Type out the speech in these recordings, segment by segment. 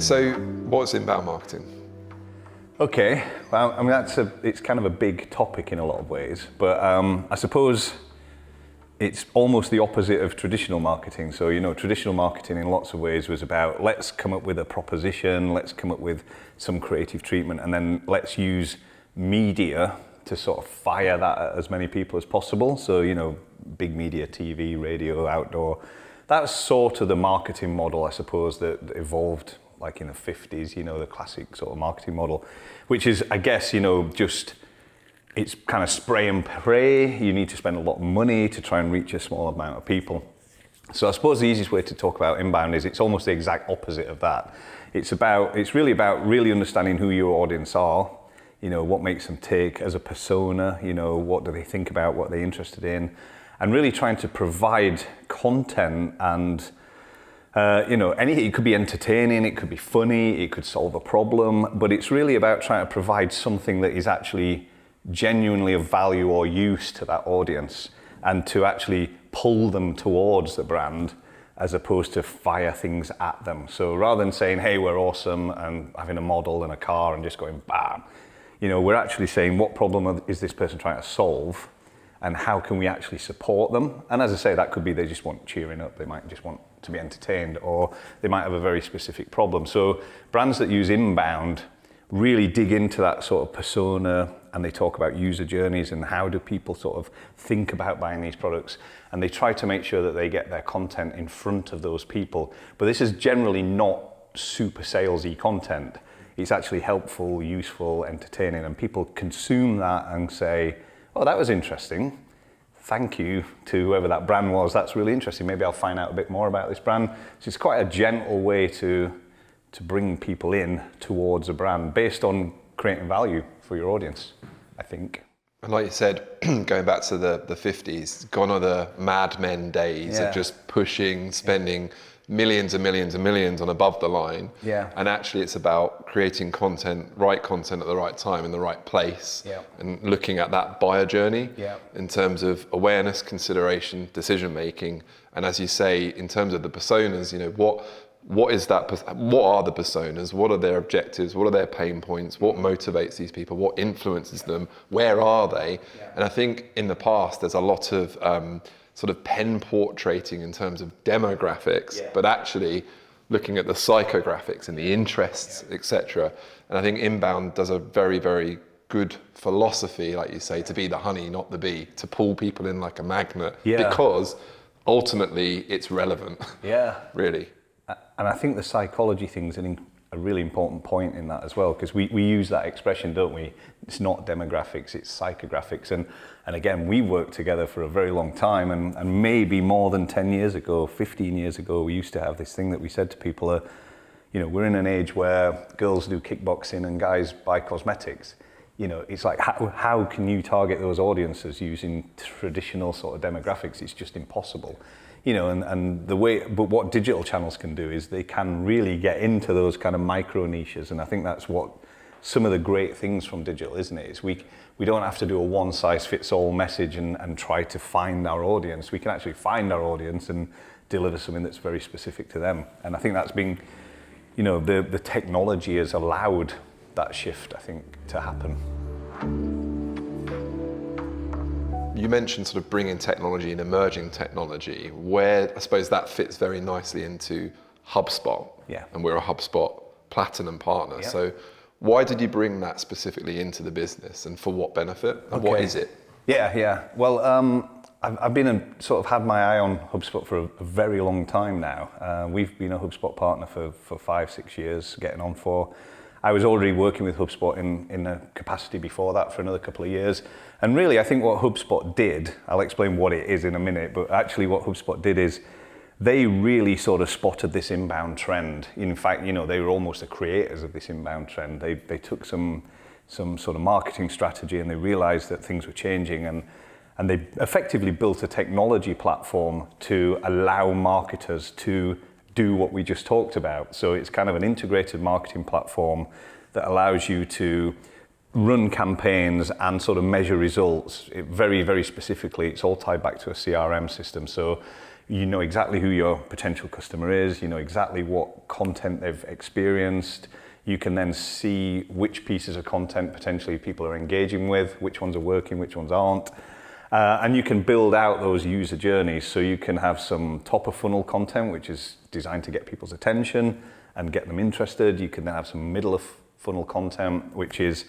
So what's inbound marketing? Okay, well, I mean, it's kind of a big topic in a lot of ways, but I suppose it's almost the opposite of traditional marketing. So, traditional marketing in lots of ways was about, let's come up with a proposition, let's come up with some creative treatment, and then let's use media to sort of fire that at as many people as possible. So, big media, TV, radio, outdoor. That's sort of the marketing model, I suppose, that evolved like in the 50s, the classic sort of marketing model, which is, I guess, it's kind of spray and pray. You need to spend a lot of money to try and reach a small amount of people. So I suppose the easiest way to talk about inbound is it's almost the exact opposite of that. It's really about really understanding who your audience are, what makes them tick as a persona, what do they think about, what they're interested in, and really trying to provide content and anything. It could be entertaining, it could be funny, it could solve a problem, but it's really about trying to provide something that is actually genuinely of value or use to that audience, and to actually pull them towards the brand as opposed to fire things at them. So rather than saying, hey, we're awesome, and having a model and a car and just going bam, we're actually saying, what problem is this person trying to solve, and how can we actually support them? And as I say, that could be they just want cheering up, they might just want to be entertained, or they might have a very specific problem. So brands that use inbound really dig into that sort of persona, and they talk about user journeys and how do people sort of think about buying these products, and they try to make sure that they get their content in front of those people. But this is generally not super salesy content. It's actually helpful, useful, entertaining, and people consume that and say, oh, that was interesting. Thank you to whoever that brand was. That's really interesting. Maybe I'll find out a bit more about this brand. So it's quite a gentle way to bring people in towards a brand based on creating value for your audience, I think. And like you said, going back to the 50s, gone are the Mad Men days of just pushing, spending millions and millions and millions on above the line. Yeah. And actually it's about creating content at the right time in the right place. Yeah. And looking at that buyer journey Yeah. in terms of awareness, consideration, decision making. And as you say, in terms of the personas, what is that? What are the personas? What are their objectives? What are their pain points? What motivates these people? What influences them? Where are they? Yeah. And I think in the past, there's a lot of sort of pen portraiting in terms of demographics, but actually looking at the psychographics and the interests, etc. And I think inbound does a very, very good philosophy, like you say, to be the honey, not the bee, to pull people in like a magnet, because ultimately it's relevant. Yeah, really. And I think the psychology thing's a really important point in that as well, because we use that expression, don't we? It's not demographics, it's psychographics. And again, we worked together for a very long time, and maybe more than 10 years ago, 15 years ago, we used to have this thing that we said to people, we're in an age where girls do kickboxing and guys buy cosmetics. It's like, how can you target those audiences using traditional sort of demographics? It's just impossible. But what digital channels can do is they can really get into those kind of micro niches, and I think that's what some of the great things from digital, isn't it? Is we don't have to do a one size fits all message and try to find our audience. We can actually find our audience and deliver something that's very specific to them. And I think that's been, the technology has allowed that shift, I think, to happen. You mentioned sort of bringing technology and emerging technology, where I suppose that fits very nicely into Hubspot. Yeah. And we're a Hubspot Platinum partner. Yeah. So why did you bring that specifically into the business, and for what benefit? And what is it? Yeah. Well, I've been sort of had my eye on Hubspot for a very long time now. We've been a Hubspot partner for 5-6 years, getting on for. I was already working with Hubspot in a capacity before that for another couple of years. And really, I think what Hubspot did, I'll explain what it is in a minute, but actually what Hubspot did is they really sort of spotted this inbound trend. In fact, they were almost the creators of this inbound trend. They took some sort of marketing strategy, and they realized that things were changing, and they effectively built a technology platform to allow marketers to do what we just talked about. So it's kind of an integrated marketing platform that allows you to run campaigns and sort of measure results. Very, very specifically, it's all tied back to a CRM system. So You know exactly who your potential customer is, you know exactly what content they've experienced. You can then see which pieces of content potentially people are engaging with, which ones are working, which ones aren't. And you can build out those user journeys. So you can have some top of funnel content, which is designed to get people's attention and get them interested. You can then have some middle of funnel content, which is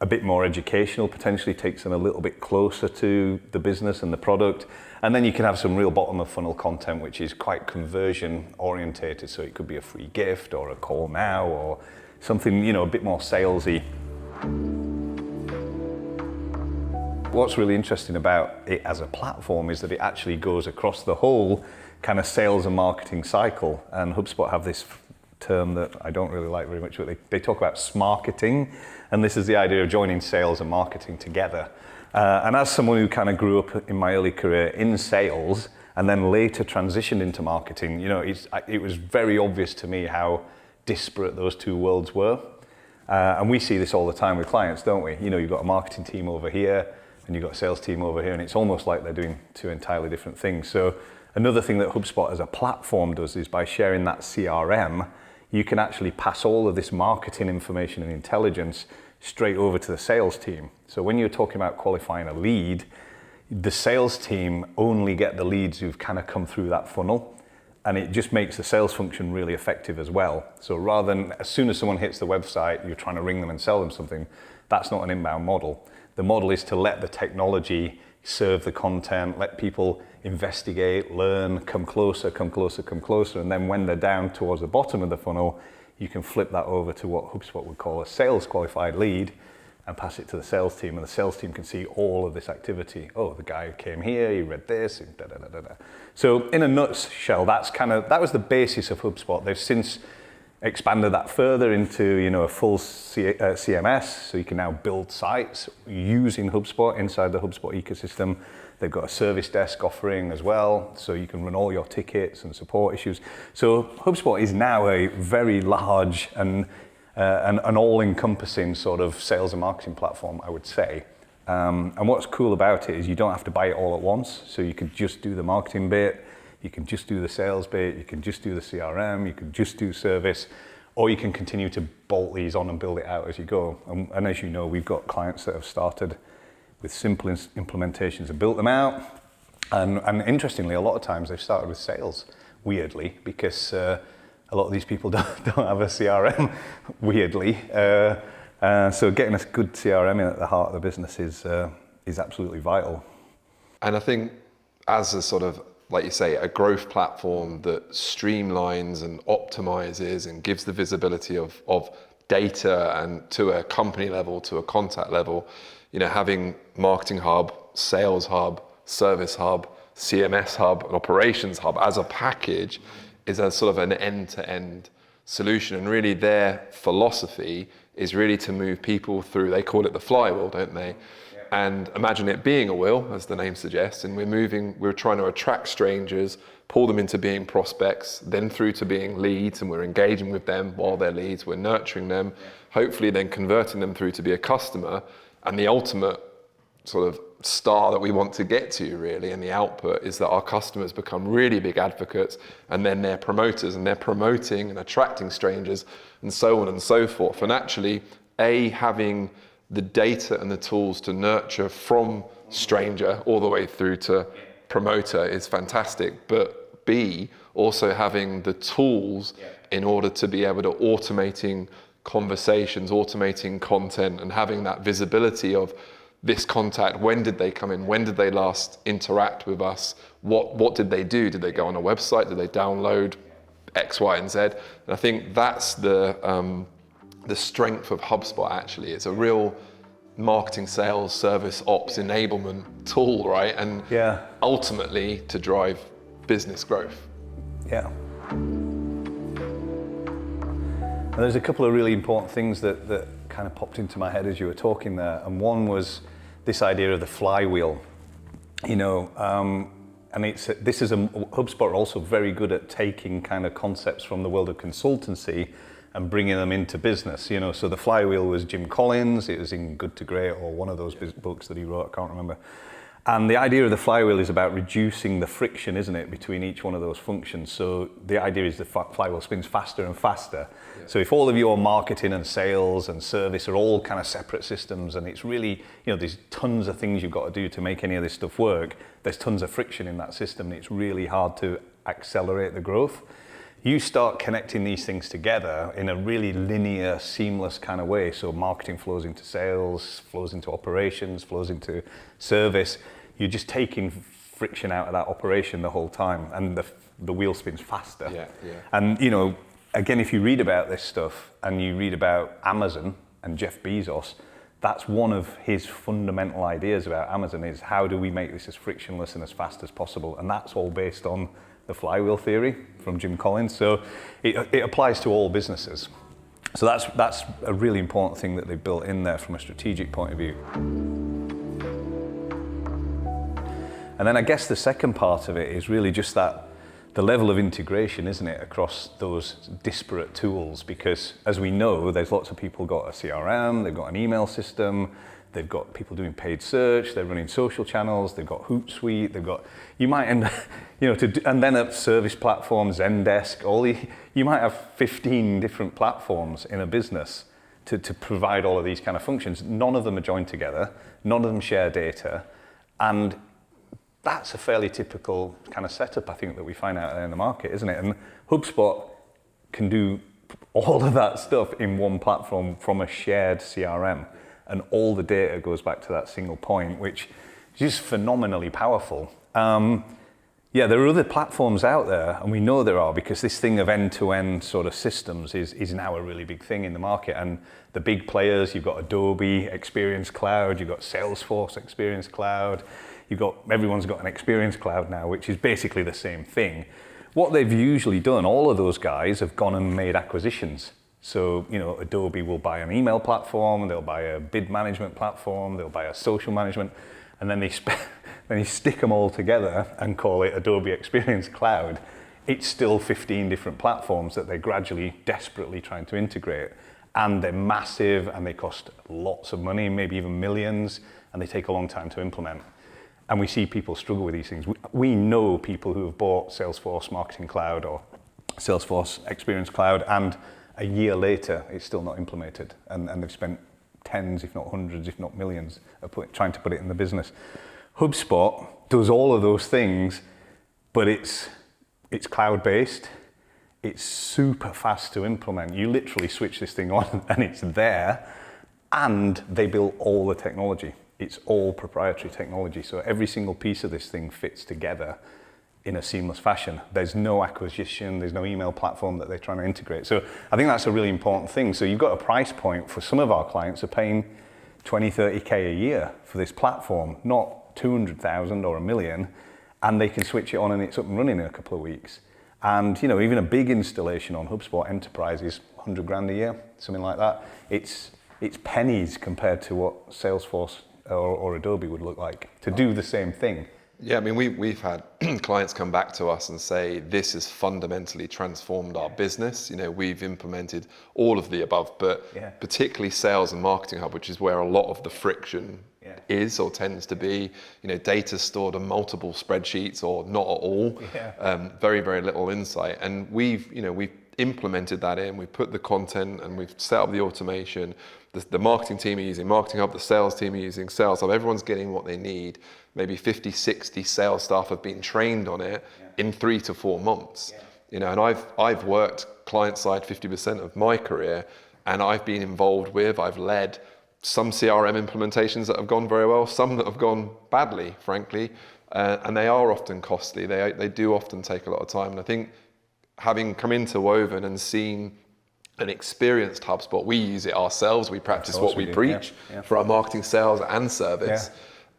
a bit more educational, potentially takes them a little bit closer to the business and the product. And then you can have some real bottom of funnel content, which is quite conversion orientated. So it could be a free gift or a call now or something, you know, a bit more salesy. What's really interesting about it as a platform is that it actually goes across the whole kind of sales and marketing cycle. And HubSpot have this term that I don't really like very much, but they talk about smarketing. And this is the idea of joining sales and marketing together. And as someone who kind of grew up in my early career in sales and then later transitioned into marketing, you know, it was very obvious to me how disparate those two worlds were. And we see this all the time with clients, don't we? You know, you've got a marketing team over here and you've got a sales team over here, and it's almost like they're doing two entirely different things. So another thing that HubSpot as a platform does is by sharing that CRM, you can actually pass all of this marketing information and intelligence straight over to the sales team. So when you're talking about qualifying a lead, the sales team only get the leads who've kind of come through that funnel, and it just makes the sales function really effective as well. So rather than as soon as someone hits the website, you're trying to ring them and sell them something, that's not an inbound model. The model is to let the technology serve the content, let people investigate, learn, come closer, and then when they're down towards the bottom of the funnel, you can flip that over to what HubSpot would call a sales qualified lead and pass it to the sales team, and the sales team can see all of this activity. Oh, the guy came here, he read this, and da da da da da. So in a nutshell, that was the basis of HubSpot. They've since expanded that further into, you know, a full CMS, so you can now build sites using HubSpot inside the HubSpot ecosystem. They've got a service desk offering as well, so you can run all your tickets and support issues. So HubSpot is now a very large and an all-encompassing sort of sales and marketing platform, I would say. And what's cool about it is you don't have to buy it all at once, so you can just do the marketing bit, you can just do the sales bit, you can just do the CRM, you can just do service, or you can continue to bolt these on and build it out as you go. And as you know, we've got clients that have started with simple implementations and built them out. And interestingly, a lot of times they've started with sales, weirdly, because a lot of these people don't have a CRM, weirdly. So getting a good CRM in at the heart of the business is absolutely vital. And I think as a sort of, like you say, a growth platform that streamlines and optimizes and gives the visibility of data and to a company level, to a contact level, you know, having Marketing Hub, Sales Hub, Service Hub, CMS Hub, and Operations Hub as a package is a sort of an end-to-end solution. And really their philosophy is really to move people through, they call it the flywheel, don't they? And imagine it being a wheel, as the name suggests, and we're trying to attract strangers, pull them into being prospects, then through to being leads, and we're engaging with them while they're leads, we're nurturing them, hopefully then converting them through to be a customer. And the ultimate sort of star that we want to get to, really, and the output is that our customers become really big advocates, and then they're promoters, and they're promoting and attracting strangers, and so on and so forth. And actually, having the data and the tools to nurture from stranger all the way through to promoter is fantastic, but B, also having the tools in order to be able to automating conversations, automating content, and having that visibility of this contact, when did they come in, when did they last interact with us, what did they do, did they go on a website, did they download X, Y, and Z? And I think that's the strength of HubSpot. Actually, it's a real marketing, sales, service, ops enablement tool, right? And ultimately to drive business growth. Yeah. And there's a couple of really important things that kind of popped into my head as you were talking there. And one was this idea of the flywheel, you know, and HubSpot are also very good at taking kind of concepts from the world of consultancy and bringing them into business, you know. So the flywheel was Jim Collins, it was in Good to Great, or one of those books that he wrote, I can't remember. And the idea of the flywheel is about reducing the friction, isn't it, between each one of those functions. So the idea is the flywheel spins faster and faster. Yeah. So if all of your marketing and sales and service are all kind of separate systems, and it's really, there's tons of things you've got to do to make any of this stuff work, there's tons of friction in that system, and it's really hard to accelerate the growth. You start connecting these things together in a really linear, seamless kind of way. So marketing flows into sales, flows into operations, flows into service. You're just taking friction out of that operation the whole time, and the wheel spins faster. Yeah. And again, if you read about this stuff and you read about Amazon and Jeff Bezos, that's one of his fundamental ideas about Amazon is how do we make this as frictionless and as fast as possible? And that's all based on the flywheel theory from Jim Collins. So it applies to all businesses. So that's a really important thing that they've built in there from a strategic point of view. And then I guess the second part of it is really just that the level of integration, isn't it, across those disparate tools? Because as we know, there's lots of people got a CRM, they've got an email system, they've got people doing paid search, they're running social channels, they've got Hootsuite, you might end, and then a service platform, Zendesk, you might have 15 different platforms in a business to provide all of these kind of functions. None of them are joined together, none of them share data, and that's a fairly typical kind of setup, I think, that we find out there in the market, isn't it? And HubSpot can do all of that stuff in one platform from a shared CRM. And all the data goes back to that single point, which is just phenomenally powerful. There are other platforms out there, and we know there are, because this thing of end-to-end sort of systems is now a really big thing in the market. And the big players, you've got Adobe Experience Cloud, you've got Salesforce Experience Cloud, everyone's got an Experience Cloud now, which is basically the same thing. What they've usually done, all of those guys have gone and made acquisitions. So, Adobe will buy an email platform, they'll buy a bid management platform, they'll buy a social management, and then they stick them all together and call it Adobe Experience Cloud. It's still 15 different platforms that they're gradually, desperately trying to integrate. And they're massive, and they cost lots of money, maybe even millions, and they take a long time to implement. And we see people struggle with these things. We know people who have bought Salesforce Marketing Cloud or Salesforce Experience Cloud, and a year later, it's still not implemented. And they've spent tens, if not hundreds, if not millions, trying to put it in the business. HubSpot does all of those things, but it's cloud-based. It's super fast to implement. You literally switch this thing on and it's there, and they build all the technology. It's all proprietary technology. So every single piece of this thing fits together in a seamless fashion. There's no acquisition, there's no email platform that they're trying to integrate. So I think that's a really important thing. So you've got a price point for some of our clients are paying 20, 30K a year for this platform, not 200,000 or $1 million, and they can switch it on and it's up and running in a couple of weeks. And even a big installation on HubSpot Enterprise is 100 grand a year, something like that. It's pennies compared to what Salesforce or Adobe would look like to do the same thing. Yeah, I mean, we've had clients come back to us and say, this has fundamentally transformed our business. We've implemented all of the above, but particularly Sales and Marketing Hub, which is where a lot of the friction is or tends to be. Data stored on multiple spreadsheets or not at all. Very, very little insight. And we've implemented that in. We've put the content and we've set up the automation. The marketing team are using Marketing Hub, the sales team are using Sales Hub. Everyone's getting what they need. Maybe 50, 60 sales staff have been trained on it in 3 to 4 months. And I've worked client side 50% of my career, and I've been involved with, I've led some CRM implementations that have gone very well, some that have gone badly, frankly, and they are often costly. They do often take a lot of time. And I think having come into Woven and seen and experienced HubSpot, we use it ourselves. We practice what we preach for our marketing, sales, and service.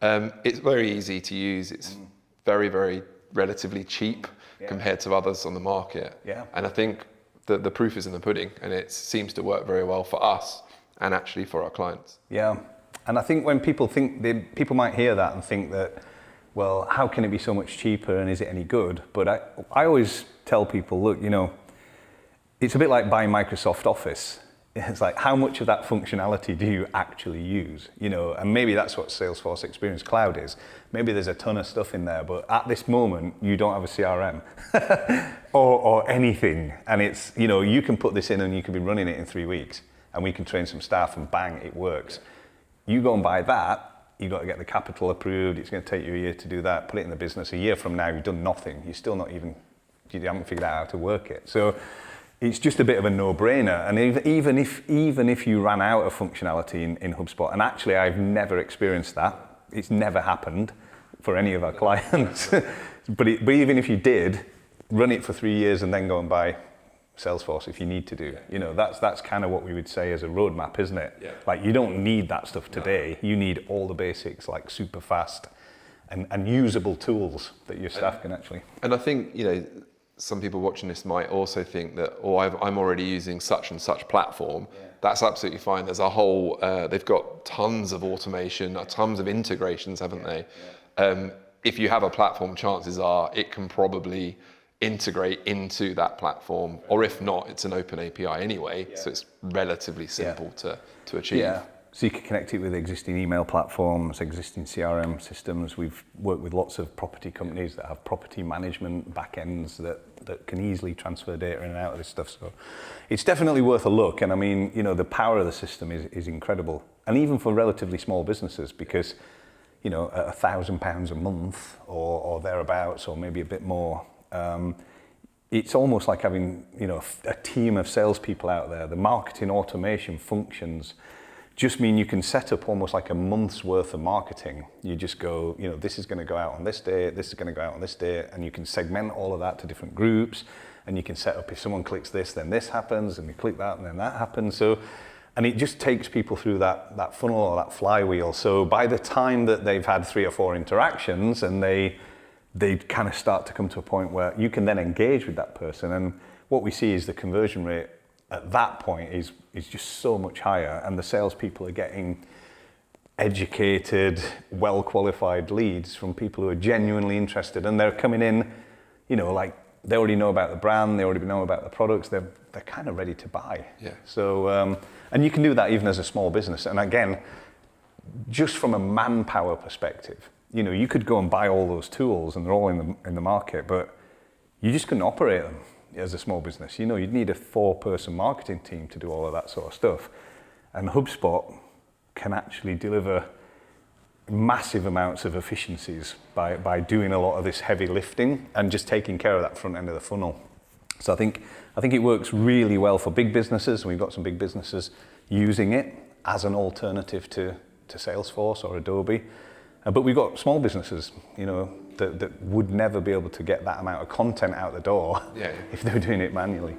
It's very easy to use. It's very, very relatively cheap compared to others on the market. And I think the proof is in the pudding, and it seems to work very well for us and actually for our clients. And I think when people people might hear that and think that, well, how can it be so much cheaper and is it any good? But I always tell people, look, it's a bit like buying Microsoft Office. it's like, how much of that functionality do you actually use? You know, and maybe that's what Salesforce Experience Cloud is. Maybe there's a ton of stuff in there, but at this moment, you don't have a CRM or anything. And it's, you know, you can put this in and you can be running it in 3 weeks, and we can train some staff and bang, it works. You go and buy that, you've got to get the capital approved, it's going to take you a year to do that, put it in the business. A year from now, you've done nothing. You're still not even, you haven't figured out how to work it. So it's just a bit of a no-brainer. And even if you ran out of functionality in HubSpot, and actually I've never experienced that, it's never happened for any of our clients. but even if you did, run it for 3 years and then go and buy Salesforce if you need to do. You know, that's kind of what we would say as a roadmap, isn't it? Yeah. Like, you don't need that stuff today. No. You need all the basics, like super fast and usable tools that your staff can actually. And I think, you know, some people watching this might also think that, oh, I'm already using such and such platform. Yeah. That's absolutely fine. There's a whole, they've got tons of automation, tons of integrations, haven't they? Yeah. If you have a platform, chances are it can probably integrate into that platform, or if not, it's an open API anyway, so it's relatively simple to achieve. Yeah. So you can connect it with existing email platforms, existing CRM systems. We've worked with lots of property companies that have property management backends that can easily transfer data in and out of this stuff. So it's definitely worth a look. And I mean, you know, the power of the system is incredible. And even for relatively small businesses, because, you know, at £1,000 a month or thereabouts, or maybe a bit more, it's almost like having, you know, a team of salespeople out there. The marketing automation functions just mean you can set up almost like a month's worth of marketing. You just go, you know, this is going to go out on this day, this is going to go out on this day, and you can segment all of that to different groups, and you can set up, if someone clicks this, then this happens, and you click that, and then that happens. So, and it just takes people through that funnel or that flywheel. So by the time that they've had 3 or 4 interactions, and they kind of start to come to a point where you can then engage with that person. And what we see is the conversion rate at that point is just so much higher, and the salespeople are getting educated, well-qualified leads from people who are genuinely interested, and they're coming in, you know, like they already know about the brand, they already know about the products, they're kind of ready to buy. Yeah. So, and you can do that even as a small business. And again, just from a manpower perspective, you know, you could go and buy all those tools, and they're all in the market, but you just couldn't operate them as a small business. You know, you'd need a 4-person marketing team to do all of that sort of stuff. And HubSpot can actually deliver massive amounts of efficiencies by doing a lot of this heavy lifting and just taking care of that front end of the funnel. So I think it works really well for big businesses, and we've got some big businesses using it as an alternative to Salesforce or Adobe. But we've got small businesses, you know, that would never be able to get that amount of content out the door if they were doing it manually.